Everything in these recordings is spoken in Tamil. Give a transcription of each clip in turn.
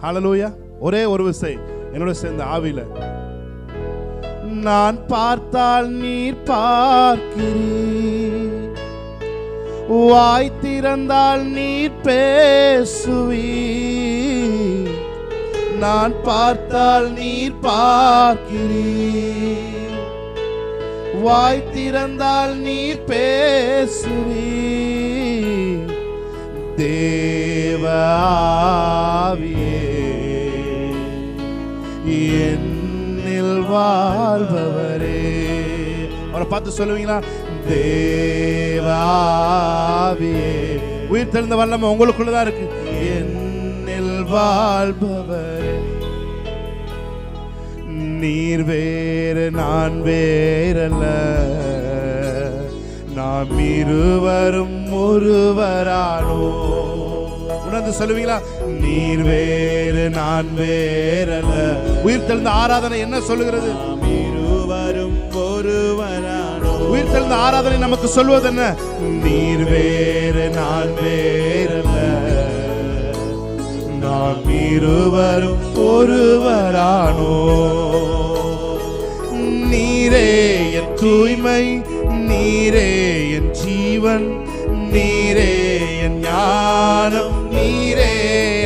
ஹல்லேலூயா. ஒரே ஒரு விசை என்னோட சேர்ந்த ஆவியில, நான் பார்த்தால் நீர் பார்க்கிறீர், வாய் திறந்தால் நீர் பேசுவீர். நான் பார்த்தால் நீர் பார்க்கிறீர், வாய் திறந்தால் நீர் பேசுவீர். தேவ ஆவியே என்னில் வாழ்பவரே. அவரை பார்த்து சொல்லுவீங்களா? தேவ ஆவியே. உயிர் தெழுந்த வல்லமை உங்களுக்குள்ளதான் இருக்கு. என்னில் வாழ்பவரே, நீர் வேறு நான் வேறல்ல, நாம் இருவரும் ஒருவரானோ. உணர்ந்து சொல்லுவீங்களா? நீர் வேறு நான் வேறல்ல. உயிர் தெழுந்த ஆராதனை என்ன சொல்லுகிறது? நாம் இருவரும் ஒருவரானோ. உயிர் தெழுந்த ஆராதனை நமக்கு சொல்வது என்ன? நீர் வேறு நான் வேறல்ல, நாம் இருவரும் ஒருவரானோ. நீரே என் தூய்மை, நீரே என் ஜீவன், நீரே என் ஞானம், நீரே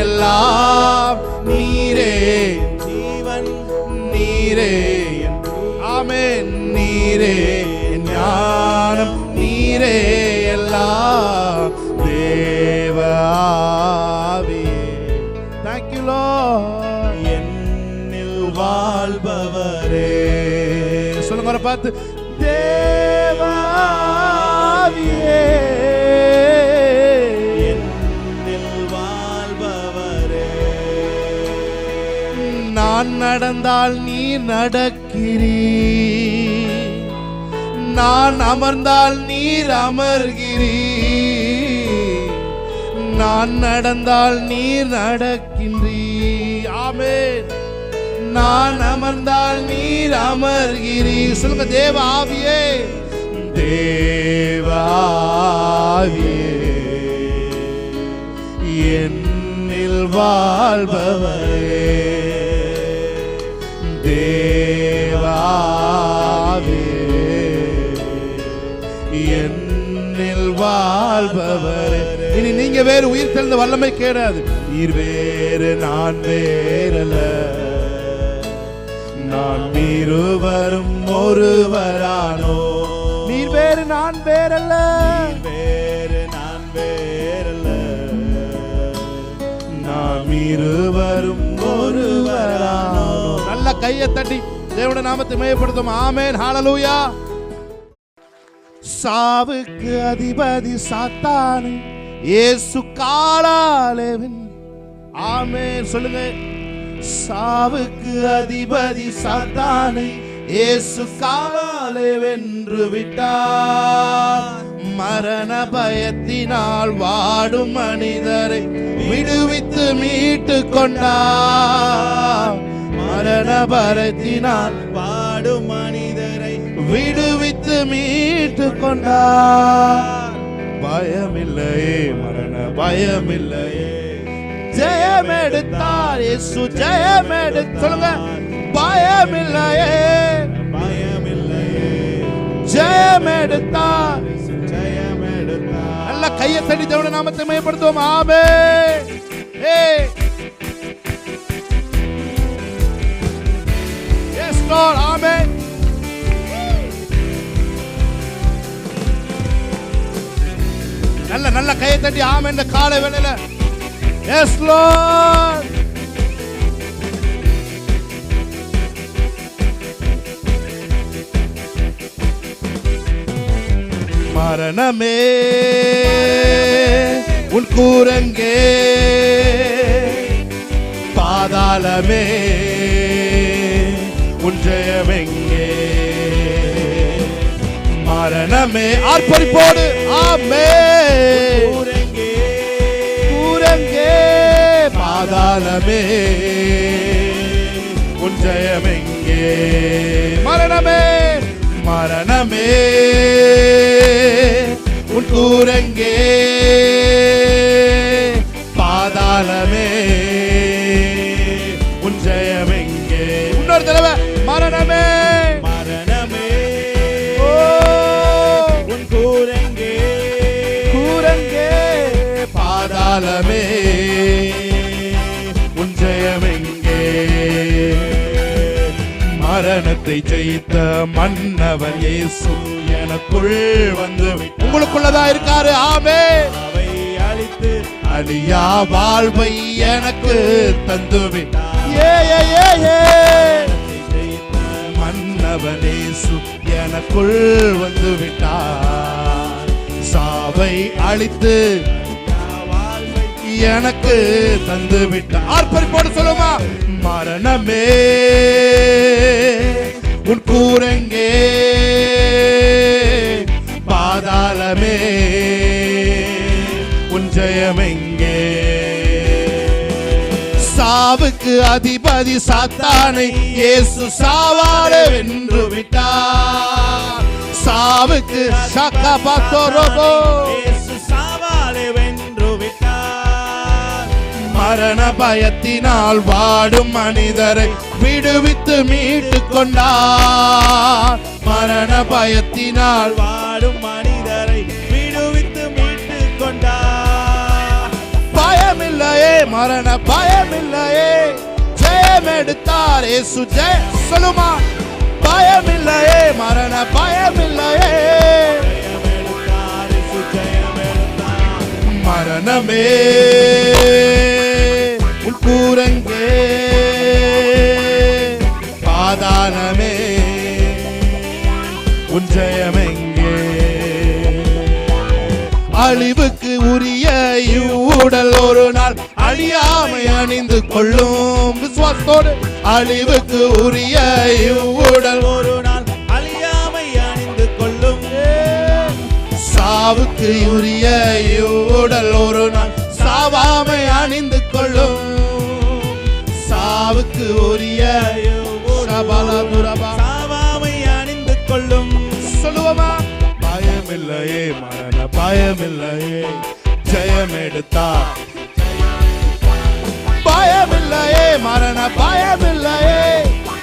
எல்லாம், நீரே ஜீவன், நீரே என் ஆமென், நீரே என் ஞானம், நீரே எல்லாம். தேவ ஆவியே, thank you Lord, என்னில் வாழ்பவரே. சொல்லுங்க அவரை பார்த்து, தேவ ஆவியே என்னில் வாழ்பவரே. நான் நடந்தால் நீ நடக்கிறீர், நான் அமர்ந்தால் நீர் அமர்கிறீர். நான் நடந்தால் நீர் நடக்கின்றீர். ஆமென். நான் அமர்ந்தால் நீர் அமர்கிறீர். சொல்லுங்க, தேவ ஆவியே, தேவ ஆவியே என்னில் வாழ்பவரே. தேவ ஆவியே என்னில் வாழ்பவரே. இனி நீங்க வேறு உயிர் தெழுந்த வல்லமை கிடையாது. நீர் வேறு நான் வேறல்ல, நாம் இருவரும் ஒருவரானோ. நீர் வேறு நான் வேறல்ல, வேறு நான் வேறல்ல, நாம் இருவரும் ஒருவரானோ. நல்ல கையை தட்டி தேவனுடைய நாமத்தை மகிமைப்படுத்தும். ஆமென், ஹல்லேலூயா. சாவுக்கு அதிபதி சாத்தானை இயேசு காலாலே ஆமென் சொல்லுங்க. சாவுக்கு அதிபதி சாத்தானை இயேசு காலாலே வென்று விட்டார். மரண பயத்தினால் வாடும் மனிதரை விடுவித்து மீட்டு கொண்டார். மரண பயத்தினால் வாடும் மனிதரை விடுவித்து மீட்டு கொண்டார். பயமில்லையே, மரண பயமில்லையே, ஜெயம் எடுத்தார் இயேசு, ஜெயம் எடுத்து சொல்லுங்க. பயமில்லையே, பயமில்லையே, ஜெயம் எடுத்தார், ஜெயம் எடுத்தார். நல்ல கையை தட்டி தேவனுடைய நாமத்தை மகிமைப்படுத்துவோம். ஆமென். Yes Lord, ஆமென். நல்ல நல்ல கையை தட்டி ஆமென். இந்த காலை வேளையில Yes Lord. மரணமே உன் கூரங்கே, பாதாளமே உன் ஜெயமெங்கே. மரணமே ஆர்ப்பரிப்போடு ஆமென். கூரங்கே பாதாளமே உன் ஜெயமெங்கே. மரணமே மரணமே உன் கூரங்கே, பாதாளமே இன்னொரு தடவை மரணமே மரணமே ஓ உன் கூரங்கே கூரங்கே பாதாளமே உன் ஜெயமெங்கே மரணத்தை ஜெயித்த மன்னவர் இயேசு எனக்குள் வந்து உங்களுக்குள்ளதா இருக்காரு ஆமென் அவை அழித்து அழியா வாழ்வை எனக்கு தந்துவிட்டார் மன்னவர் இயேசு எனக்குள் வந்து விட்டார் சாவை அழித்து எனக்கு தந்து விட்டார் ஆர்ப்பரிப்போடு சொல்லுமா மரணமே உன் கூரங்கே பாதாளமே உன் ஜெயமெங்கே சாவுக்கு அதிபதி சாத்தானை இயேசு சாவாலே வென்று விட்டார் சாவுக்கு சக்கபத்தோரோபோ இயேசு சாவாலே வென்று விட்டார் மரண பயத்தினால் வாடும் மனிதரை விடுவித்து மீட்டு கொண்டார் மரண பயத்தினால் வாடும் மனிதரை விடுவித்து மீட்டு கொண்டார் பயமில்லையே மரண பயமில்லையே ஜெயம் எடுத்தார் இயேசு ஜெய சொல்லுமா பயமில்லையே மரண பயமில்லையே மரணமே உன் கூரங்கே பாதாளமே உன் ஜெயமெங்கே அழிவுக்கு உரிய இவ்வுடல் ஒரு நாள் அழியாமை அணிந்து கொள்ளும் விசுவாசத்தோடு அழிவுக்கு உரிய இவ்வுடல் ஒரு நாள் அழியாமை அணிந்து கொள்ளும் சாவுக்கு உரிய இவ்வுடல் ஒரு நாள் சாவாமை அணிந்து கொள்ளும் சாவுக்கு உரிய சாவாமை அணிந்து கொள்ளும் சொல்லுவோமா பயமில்லையே மரண பயமில்லையே ஜெயம் எடுத்தார் பயமில்லையே மரண பயமில்லையே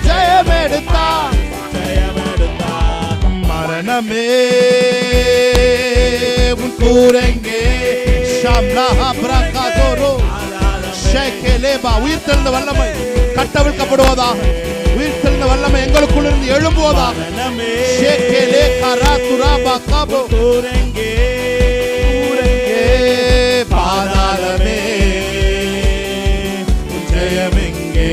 ஜெயம் எடுத்தார் மரணமே உன் கூரங்கே ஷம்லா பிரகாதோரோ ஷேகேலேபா உயிர் தெழுந்த வல்லமை கட்டவிழ்க்கப்படுவதாக உயிர் தெழுந்த வல்லமை எங்களுக்குள் இருந்து எழும்புவதாக ஷேகேலே கராதுராபா காபோ கூரங்கே கூரங்கே பாதாளமே ஜெயமெங்கே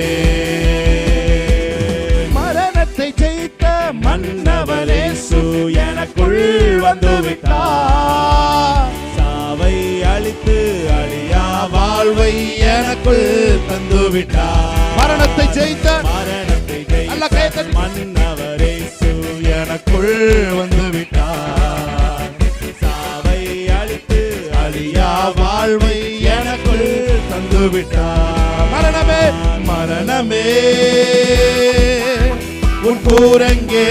மரணத்தை ஜெயித்த மன்னவர் இயேசு எனக்குள் வந்து விட்டார் சாவை அழித்து அழியா வாழ்வை எனக்குள் தந்து விட்டார் மரணத்தை ஜெயித்த நல்ல கைத்தட்டி மன்னவர் இயேசு எனக்குள் வந்து விட்டார் சாவை அழித்து அழியா வாழ்வை எனக்குள் தந்து விட்டார் மரணமே மரணமே உன் கூரங்கே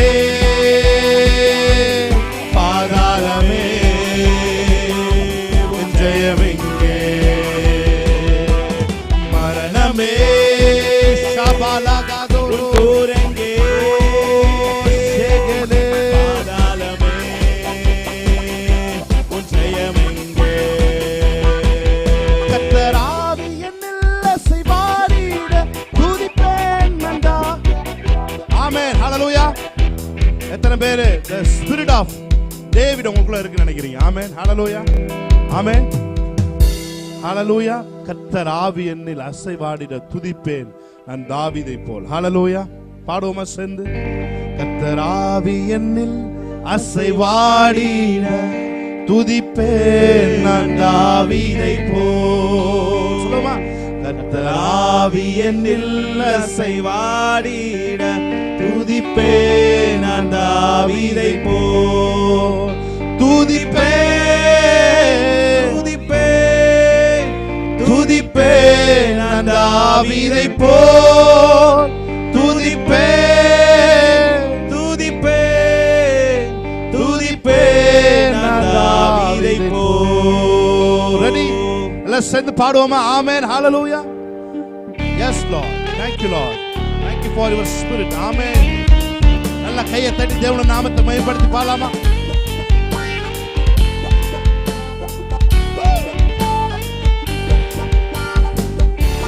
பாதாளமே உன் ஜெயமெங்கே மரணமே ஷபாலகாதோரோ கூரங்கே ஷேகேலே பாதாளமே உன் ஜெயமெங்கே கர்த்தராவி என்னில் அசைவாடிட துதிப்பேன் நன்றா ஆமென் ஹalleluya எத்தனை பேர் the spirit of David உங்களுக்குள்ள இருக்குன்னு நினைக்கிறீங்க ஆமென் ஹalleluya ஆமென் ஹalleluya கர்த்தர் ஆவி என்னில் அசைவாடிட துதிப்பேன் நான் தாவீதை போல் ஹalleluya பாடுவோமா சேர்ந்து கர்த்தர் ஆவி என்னில் அசைவாடிட துதிப்பேன் நான் தாவீதை போல் சொல்லுமா கர்த்தர் ஆவி என்னில் அசைவாடிட துதிப்பேன் நான் தாவீதை போல் துதிப்பேன் துதிப்பேன் துதிப்பேன் நான் தாவீதை போல் துதிப்பேன் துதிப்பேன் துதிப்பேன் நான் தாவீதை போல் ரெடி எல்லாம் சேர்ந்து பாடுவோமா amen hallelujah yes Lord thank you lord Thank you for your spirit. Amen. நல்ல கையை தட்டி தேவனுடைய நாமத்தை மகிமைப்படுத்தி பாடலாமா?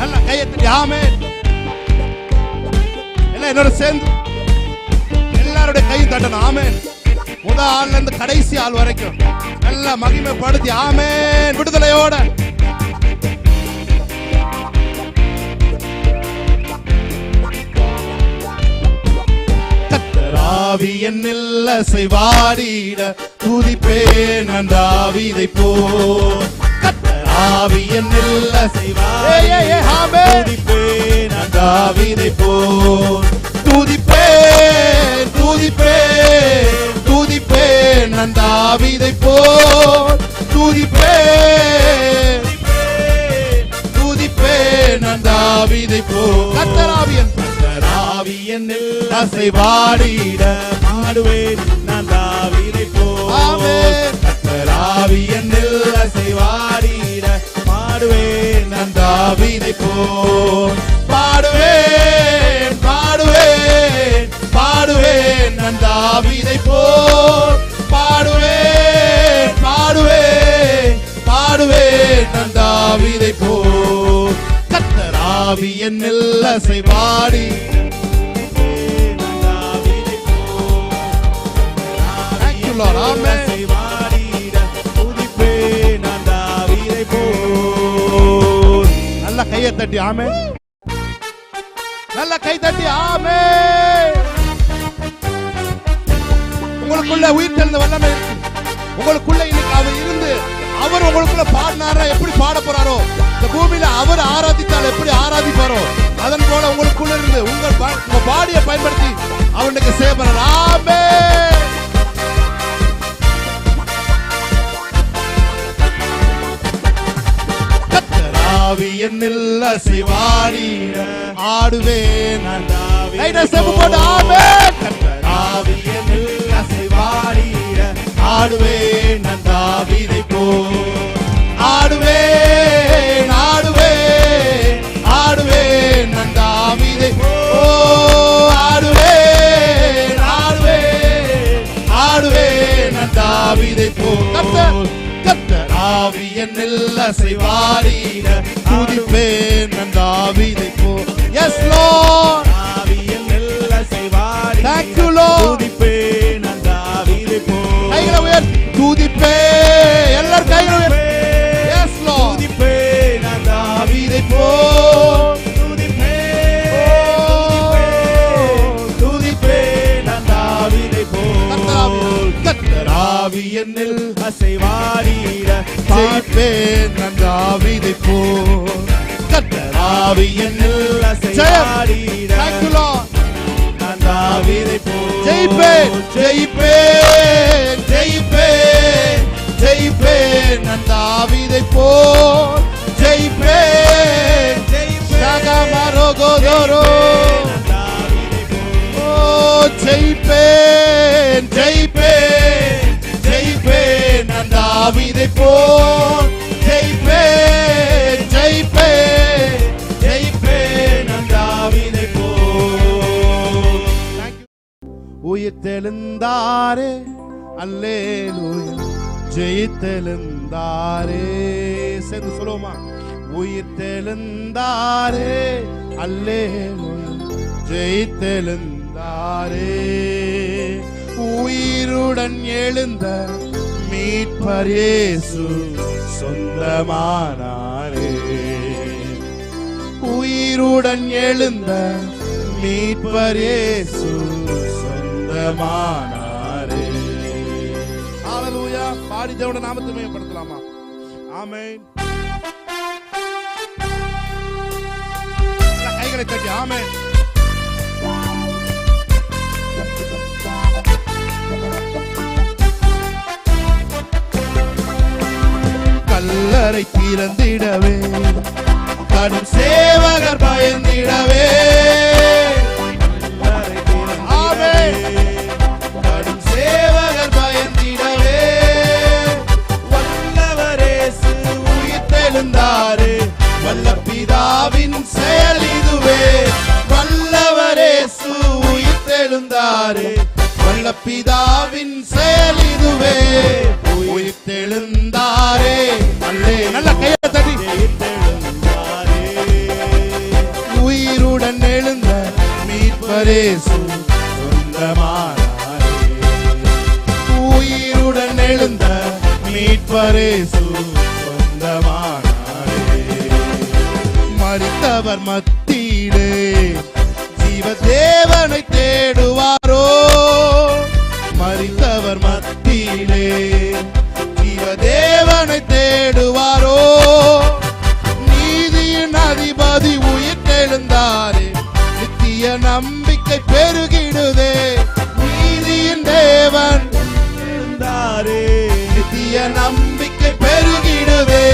நல்ல கையை தட்டி ஆமென். எல்லாம் என்னோட சேர்ந்து எல்லாருடைய கையும் தட்டணும். ஆமென். முதல் ஆள்ல இருந்து கடைசி ஆள் வரைக்கும் நல்ல மகிமைப்படுத்தி ஆமென். விடுதலையோட கர்த்தராவி என்னில் அசைவாடிட துதிப்பேன் நான் தாவீதைப் போல். கர்த்தராவி என்னில் அசைவாடிட துதிப்பேன் நான் தாவீதைப் போல். துதிப்பேன் துதிப்பேன் துதிப்பேன் நான் தாவீதைப் போல். துதிப்பேன் துதிப்பேன் நான் தாவீதைப் போல். கர்த்தராவி என்னில் அசைவாடிட பாடுவேன் நான் தாவீதைப் போல். ஆமென். கர்த்தராவி என்னில் அசைவாடிட பாடுவேன் நான் தாவீதைப் போல். பாடுவேன் பாடுவேன் பாடுவேன் நான் தாவீதைப் போல். பாடுவேன் பாடுவேன் பாடுவேன் நான் தாவீதைப் போல். கர்த்தராவி என்னில் அசைவாடி நல்ல கையை தட்டி ஆமென். நல்ல கை தட்டி ஆமென். உங்களுக்குள்ள உயிர் தெழுந்த வல்லமை இருக்கு. உங்களுக்குள்ள இன்னைக்கு அவர் இருந்து அவர் உங்களுக்குள்ள பாடினாரா எப்படி பாட போறாரோ, இந்த பூமியில அவர் ஆராதித்தால் எப்படி ஆராதிப்பாரோ அதன் போல உங்களுக்குள்ள இருந்து உங்க பாடியை பயன்படுத்தி அவனுக்கு சேவை பண்ணார். ஆமென். கர்த்தராவி என்னில் அசைவாடிட ஆடுவேன் நான் தாவீதைப் போல். ஆமென். கர்த்தராவி என்னில் அசைவாடிட ஆடுவேன் நான் தாவீதைப் போல். ஆடுவேன் ஆடுவேன் ஆடுவேன் நான் தாவீதைப் போல். ஆடுவேன் ஆடுவேன் ஆடுவேன் நான் தாவீதைப் போல். கர்த்தராவி என்னில் அசைவாடிட துதிப்பேன் நான் தாவீதைப் போல். Yes Lord. ஆவி என்னில் அசைவாடிட Thank you Lord. துதிப்பேன் நான் தாவீதைப் போல். கைகளை உயர்த்தி துதிப்பேன். எல்லாரும் கைகளை உயர்த்தி. Yes Lord. துதிப்பேன் நான் தாவீதைப் போல். துதிப்பேன் நான் தாவீதைப் போல். கர்த்தராவி என்னில் அசைவாடிட ஜெயிப்பேன் நான் தாவீதைப் போல். கர்த்தராவி என்னில் அசைவாடிட நான் தாவீதைப் போல். ஜெயிப்பேன் ஜெயிப்பேன் ஜெயிப்பேன் ஜெயிப்பேன் நான் தாவீதைப் போல். ஜெயிப்பேன் சகமரோகோதரோ ஜெயிப்பேன் ஜெயிப்பேன் ஜெயிப்பேன் நான் தாவீதைப் போல். ஜெயிப்பேன் ஜெயிப்பேன் ஜெயிப்பேன் நான் தாவீதைப் போல். உயிர்த்தெழுந்தாரே அல்லேலூயா ஜெயித்தெழுந்தாரே. சேர்ந்து சொல்லுவோமா? உயிர்த்தெழுந்தாரே அல்லேலூயா ஜெயித்தெழுந்தாரே. உயிருடன் எழுந்த மீட்பர் இயேசு சொந்தமானாரே. உயிருடன் எழுந்த மீட்பர் இயேசு சொந்தமானாரே. ஹல்லேலூயா. பாடி தேவனுடைய நாமத்தை மகிமைப்படுத்தலாமா? ஆமென். கைகளை தட்டி ஆமென். கல்லறை திறந்திடவே கடும் சேவகர் பயந்திடவே. கடும் சேவகர் பயந்திடவே. வல்லவர் இயேசு உயிர்த்தெழுந்தாரே. வல்ல பிதாவின் செயல் இதுவே. வல்லவர் உயிர்த்தெழுந்தாரே, வல்ல பிதாவின் செயல் இதுவே. உயிர்த்தெழுந்தாரே, அல்லே நல்ல கையை தட்டி. உயிருடன் எழுந்த மீட்பரேசு சொந்தமானாரே, உயிருடன் எழுந்த மீட்பரேசு சொந்தமானாரே. மரித்தவர் மத்தியிலே ஜீவ தேவனை தேடுவாரோ, மரித்தவர் மத்தியிலே ஜீவ தேவனை தேடுவாரோ. நீதியின் அதிபதி உயிர்த்தெழுந்தாரே, நித்திய நம்பிக்கை பெருகிடுதே. நீதியின் தேவன் எழுந்தாரே, நித்திய நம்பிக்கை பெருகிடுதே.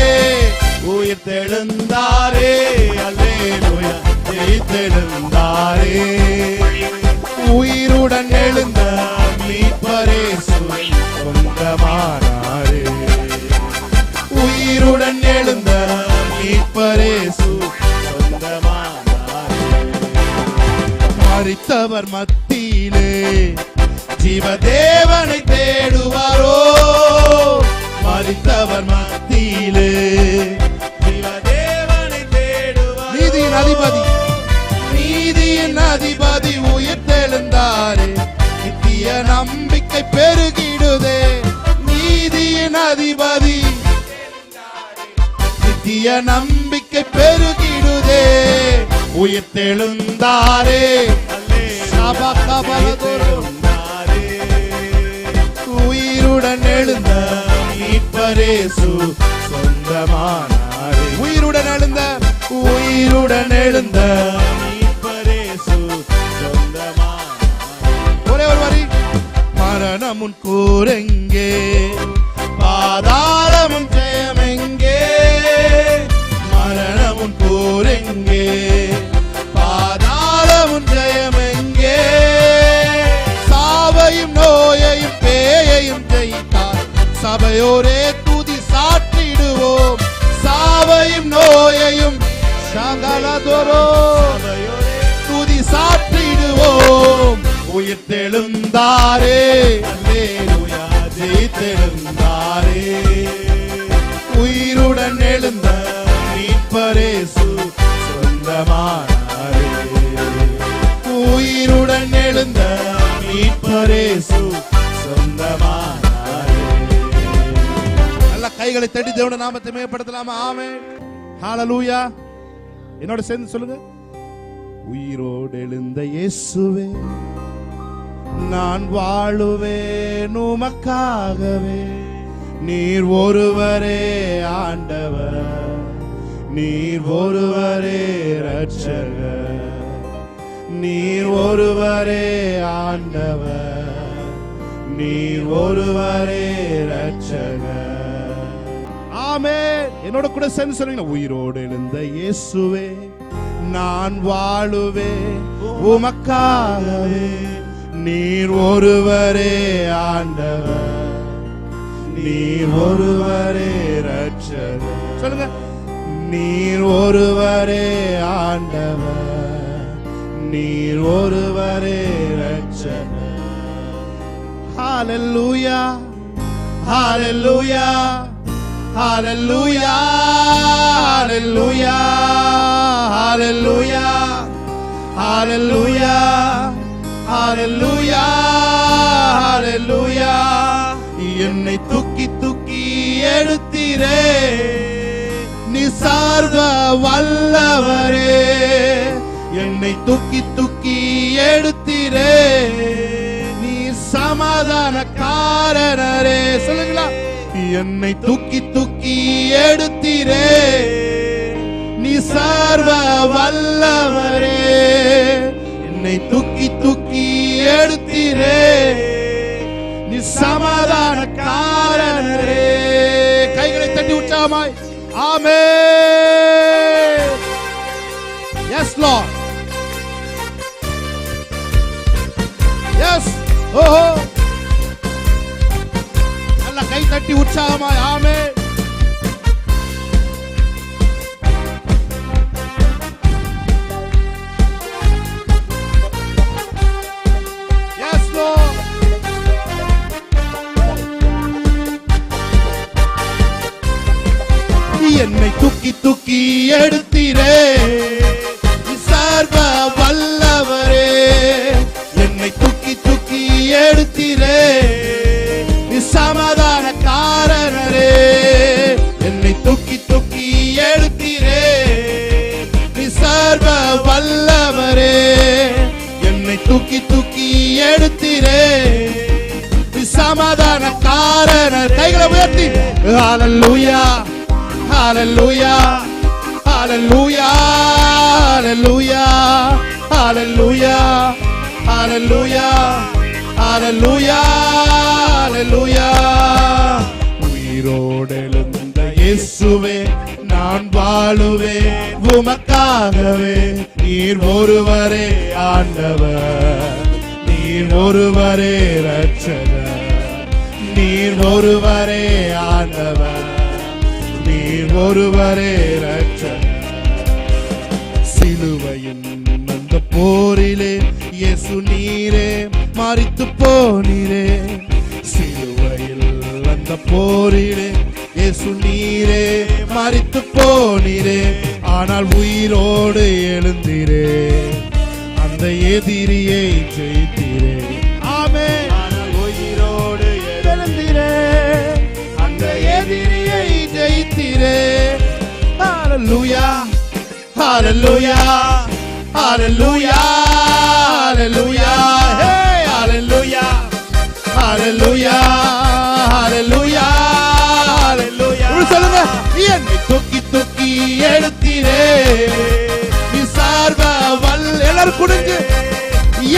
உயிர்த்தெழுந்தாரே, அல்லேலூயா, ஜெயித்தெழுந்தாரே. உயிருடன் எழுந்த மீட்பரேசு சொந்தமானாரே, உயிருடன் எழுந்த மீட்பரேசு சொந்தமானாரே. மரித்தவர் மத்தியிலே ஜீவ தேவனை தேடுவாரோ, மரித்தவர் மத்தியிலே ஜீவ தேவனை தேடுவாரோ. நீதியின் அதிபதி, நீதியின் அதிபதி உயிர்த்தெழுந்தாரே, நித்திய நம்பிக்கை பெருகிடுதே. நீதியின் அதிபதி நித்திய நம்பிக்கை பெருகிடுதே. உயிர்த்தெழுந்தாரே, உயிருடன் எழுந்த மீட்பரேசு சொந்தமானாரே. உயிருடன் எழுந்த, உயிருடன் எழுந்த மீட்பரேசு சொந்தமானாரே. ஒரே ஒரு வரி. மரணமுன் கூரெங்கே, பாதாளமும் ஜெயமெங்கே. மரணமுன் கூரெங்கே, பாதாளமும் ஜெயமெங்கே. சாவையும் நோயையும் பேயையும் ஜெயித்தார் சபையோரே துதி சாற்றிடுவோம். சாவையும் நோயையும் துதி சாற்றிடுவோம். உயிர்த்தெழுந்தாரே, அல்லேலூயா, ஜெயித்தெழுந்தாரே. உயிருடன் எழுந்த மீட்பரேசு சொந்தமானாரே, உயிருடன் எழுந்த மீட்பரேசு சொந்தமானாரே. நல்ல கைகளை தட்டி தேவனுடைய நாமத்தை மேம்படுத்தலாமா? ஆமென், ஹalleluya. என்னோட சேர்ந்து சொல்லுங்க. உயிரோடு எழுந்த இயேசுவே, நான் வாழுவேன் உமக்காகவே. நீர் ஒருவரே ஆண்டவர், நீர் ஒருவரே இரட்சகர். நீர் ஒருவரே ஆண்டவர், நீர் ஒருவரே இரட்சகர். ஆமென். என்னோட கூட சேர்ந்து சொல்லுங்க. உயிரோடு எழுந்த இயேசுவே, நான் வாழுவேன் உமக்காகவே. நீர் ஒருவரே ஆண்டவர், நீர் ஒருவரே இரட்சகர். சொல்லுங்க. நீர் ஒருவரே ஆண்டவர், நீர் ஒருவரே இரட்சகர். ஹalleluya, ஹalleluya, ஹalleluya, ஹalleluya, ஹalleluya, ஹalleluya, ஹalleluya, ஹalleluya. என்னை தூக்கி தூக்கி எடுத்தீரே, நீ சர்வ வல்லவரே. என்னை தூக்கி தூக்கி எடுத்தீரே, நீ சமாதானக்காரரே. சொல்லுங்களா. என்னை தூக்கி தூக்கி எடுத்தீரே, நீ சர்வ வல்லவரே. என்னை தூக்கி தூக்கி எடுத்தீரே, நீ சமாதானக்காரரே. கைகளை தட்டி உற்சாகமாய் ஆமென். Yes Lord. Yes. ஓஹோ. நல்ல கை தட்டி உற்சாகமாய் ஆமென். வல்லவரே, என்னை தூக்கி தூக்கி எடுத்தீரே, சமாதானக்காரர். கைகளை உயர்த்தி ஹalleluya ஹalleluya ஹalleluya ஹalleluya ஹalleluya ஹalleluya ஹalleluya ஹalleluya. உயிரோடு எழுந்த இயேசுவே, நான் வாழுவேன் உமக்காகவே. நீர் ஒருவரே ஆண்டவர், நீர் ஒருவரே ரட்சகர், நீர் ஒருவரே ஆண்டவர், நீர் ஒருவரே ரட்சகர். சிலுவையின் அந்த போரிலே இயேசு நீரே மரித்து போனீரே, சிலுவையில் அந்த போரிலே இயேசு நீரே மரித்து போனீரே, ஆனால் உயிரோடு எழுந்தீரே, அந்த எதிரியை ஜெயித்தீரே. ஆமென். ஆனால் உயிரோடு எழுந்தீரே, அந்த எதிரியை ஜெயித்தீரே. ஹalleluya ஹalleluya ஹalleluya ஹalleluya hey ஹalleluya ஹalleluya ஹalleluya ஹalleluya. சொல்லுங்க, என்னை தூக்கி தூக்கி எடுத்தீரே, நீ சார்வ வல்ல. எல்லாரும் குனிஞ்சு,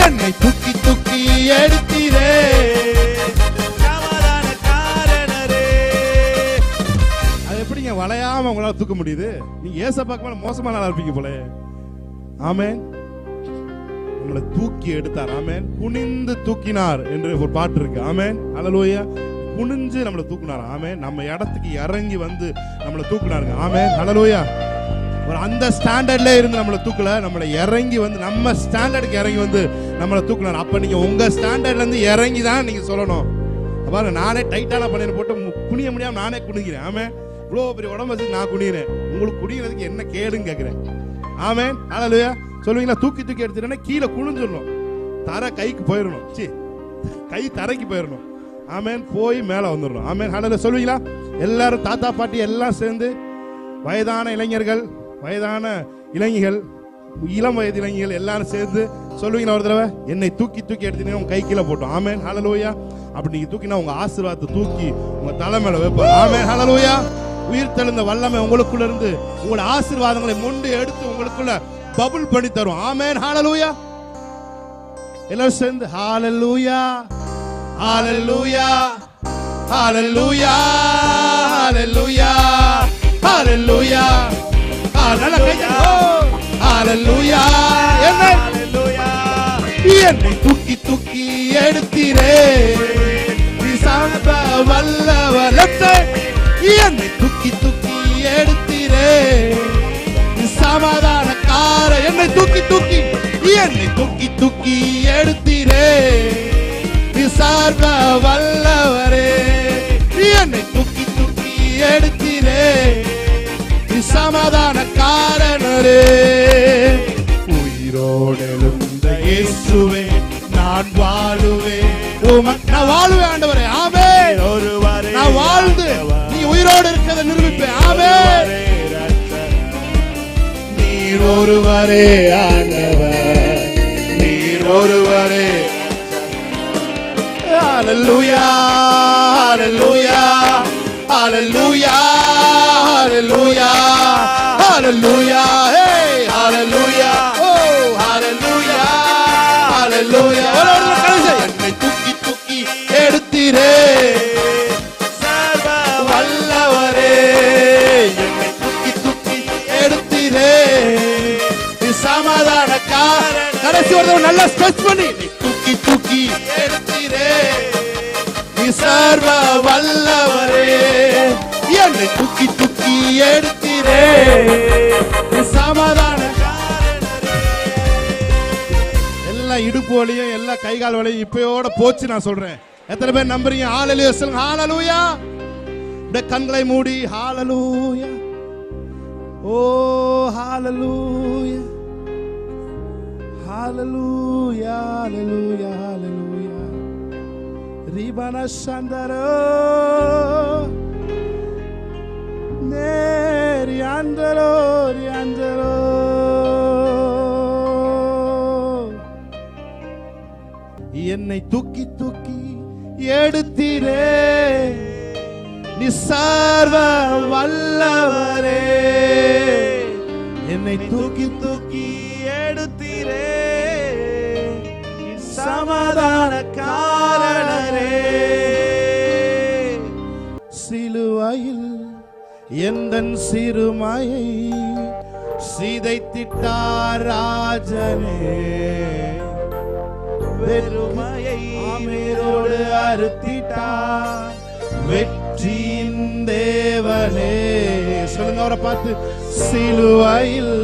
என்னை தூக்கி தூக்கி எடுத்தீரே, சமாதானக்காரனே. அது எப்படிங்க வளையாம உங்களால தூக்க முடியுது? நீங்க ஏசப்பாக்கு மேல மோசமான ஆளா இருப்பீங்க போல. ஆமென். நம்மளை தூக்கி எடுத்தார். ஆமென். குனிந்து தூக்கினார் என்று ஒரு பாட்டு இருக்கு. ஆமென். ஹalleluya. குனிஞ்சு நம்மளை தூக்குனார். ஆமென். நம்ம இடத்துக்கு இறங்கி வந்து நம்மளை தூக்குனாருங்க. ஆமென். ஹalleluya. ஒரு அந்த ஸ்டாண்டர்ட்ல இருந்து நம்மளை தூக்கல, நம்மளை இறங்கி வந்து நம்ம ஸ்டாண்டர்டுக்கு இறங்கி வந்து நம்மளை தூக்குனார். அப்ப நீங்க உங்க ஸ்டாண்டர்ட்ல இருந்து இறங்கி தான் நீங்க சொல்லணும். பாருங்க, நானே டைட்டான பண்ணி போட்டு குனிய முடியாம நானே குனிக்கிறேன். ஆமென். இவ்வளவு பெரிய உடம்பு வச்சு நான் குனிகிறேன். உங்களுக்கு குனிகிறதுக்கு என்ன கேடுன்னு கேட்கிறேன். ஆமென். ஹalleluya. சொல்லுவீங்களா? தூக்கி தூக்கி எடுத்துட்டேன்னா கீழே குனிஞ்சிடணும், தர கைக்கு போயிடணும், கை தரைக்கு போயிடணும். ஆமென். போய் மேல வந்துடணும். ஆமென். ஹalleluya. சொல்லுவீங்களா? எல்லாரும் தாத்தா பாட்டி எல்லாம் சேர்ந்து, வயதான இளைஞர்கள், வயதான இளைஞர்கள், இளம் வயது இளைஞர்கள் எல்லாரும் சேர்ந்து சொல்லுவீங்களா ஒரு தடவை? என்னை தூக்கி தூக்கி எடுத்தீங்கன்னா உங்க கை கீழே போட்டோம். ஆமென். ஹalleluya. அப்படி நீங்க தூக்கினா உங்க ஆசீர்வாதத்தை தூக்கி உங்க தலை மேல வைப்பார். ஆமென். ஹalleluya. உயிர் தெழுந்த வல்லமை உங்களுக்குள்ள இருந்து உங்களோட ஆசீர்வாதங்களை மொண்டு எடுத்து உங்களுக்குள்ள பபுள் பண்ணி தரும். ஆமென். ஹalleluya. எல்லாரும் சேர்ந்து ஹalleluya ஹalleluya ஹalleluya ஹalleluya ஹalleluya ஹalleluya. என்னை தூக்கி தூக்கி எடுத்தீரே, நீ சார்வ வல்லவர். என்னை தூக்கி தூக்கி எடுத்தீரே, நீ சமாதானக்கார. என்னை தூக்கி தூக்கி, என்னை தூக்கி தூக்கி எடுத்தீரே, நீ சார்வ வல்லவரே. என்னை தூக்கி தூக்கி எடுத்தீரே, நீ சமாதானக்காரனரே. உயிரோடு எழுந்த இயேசுவே, நான் வாழுவேன் நான் வாழுவேன் ஆண்டவரே. ஆமென். நான் வாழ்ந்து நீ உயிரோடு இருக்கிறதை நிரூபிப்பேன். ஆமென். நீர் ஒருவரே ஆண்டவர், நீர் ஒருவரே. ஹalleluya ஹalleluya ஹalleluya ஹalleluya ஹalleluya hey ஹalleluya oh ஹalleluya ஹalleluya. என்னை தூக்கி தூக்கி எடுத்தீரே, சர்வ வல்லவரே. என்னை தூக்கி தூக்கி எடுத்தீரே, நீ சமாதானக்காரன். கடைசி ஒரு நல்ல ஸ்ட்ரெச் பண்ணி, தூக்கி தூக்கி எடுத்தீரே, நீ சர்வ வல்லவரே. என்னை தூக்கி தூக்கி எடுத்தீரே, நீ சமாதானக்காரன். எல்லா இடுப்பு வலியும் எல்லா கை கால் வலியும் இப்பயோட போச்சு. நான் சொல்றேன். எத்தனை பேர் நம்புறீங்க? ஹalleluya சொல்லுங்க. ஹalleluya. அப்படியே கண்களை மூடி ஹalleluya. ஓ ஹalleluya ஹalleluya ஹalleluya ஹalleluya. ரிபன சந்தரோ நேரி அந்தரோ ரி அந்தரோ என்னை தூக்கி தூக்கி எடுத்தீரே, நீ சர்வ வல்லவரே. என்னை தூக்கி தூக்கி எடுத்தீரே, சமாதான காரணரே. சிலுவையில் எந்தன் சிறுமையை சிதைத்திட்டார் ராஜனே. வெறுமையை ஆமேரோடு அறுத்திட்டார் வெற்றியின் தேவனே. சொல்லுங்க அவரை பார்த்து, சிலுவையில்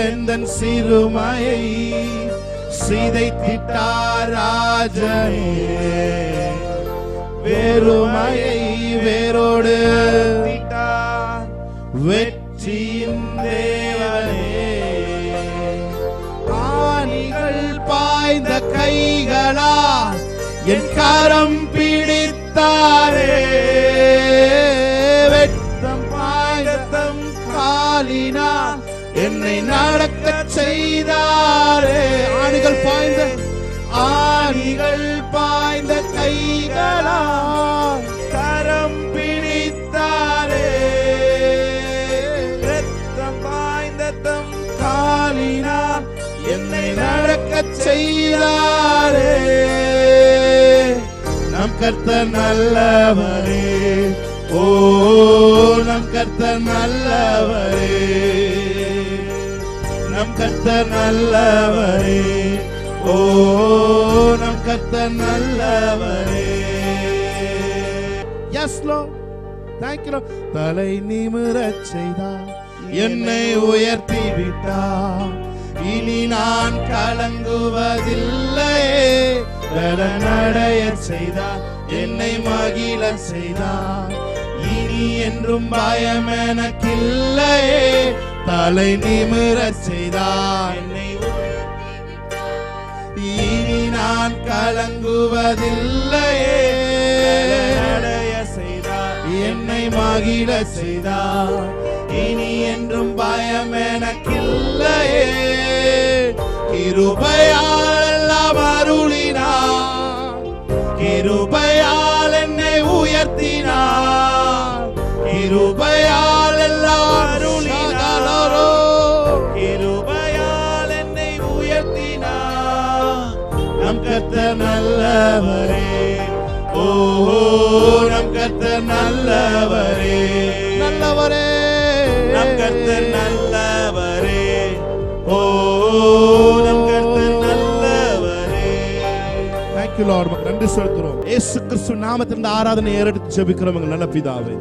எந்தன் சிறுமையை சிதைத்திட்டார் ராஜனே. வெறுமையை வேரோடு வெற்றியின் தேவனே. ஆணிகள் பாய்ந்த கைகளால் என் கரம் பிடித்தாரே, வெட்டம் பாய்ந்தம் காலினால் என்னை நடக்கச் செய்தாரே. ஆணிகள் பாய்ந்த கைகளால் கரம் பிடித்தாரே, ரத்தம் பாய்ந்த தம் காலினால் என்னை நடக்கச் செய்தாரே. நம் கர்த்தர் நல்லவரே, ஓ நம் கர்த்தர் நல்லவரே, நம் கர்த்தர் நல்லவரே, ஓ நம் கர்த்தர் நல்லவரே. Yes Lord, thank you Lord. தலை நிமிரச் செய்தார், என்னை உயர்த்தி விட்டார், இனி நான் கலங்குவதில்லையே. பலனடைய செய்தார், என்னை மகிழ செய்தார், இனி என்றும் பயம் எனக்கில்லையே. தலை நிமிரச் செய்தார், என்னை இனி நான் கலங்குவதில்லையே. அடைய செய்தார், என்னை மகிழ செய்தார், இனி என்றும் பயம் எனக்கில்லையே. கிருபையால் அருளினார், கிருபையால் என்னை உயர்த்தினார், கிருபையால் எல்லாம் அருளினாரோ, கிருபையால் என்னை உயர்த்தினார். நம் கர்த்தர் நல்லவரே, ஓ நம் கர்த்தர் நல்லவரே, நல்லவரே, நம் கர்த்தர் நல்லவரே, ஓ நம் கர்த்தர் நல்லவரே. Thank you Lord. நன்றி செலுத்துறோம். இயேசு கிறிஸ்து நாமத்தில் இந்த ஆராதனை ஏறெடுத்து ஜெபிக்கிறோம் எங்கள் நல்ல பிதாவே.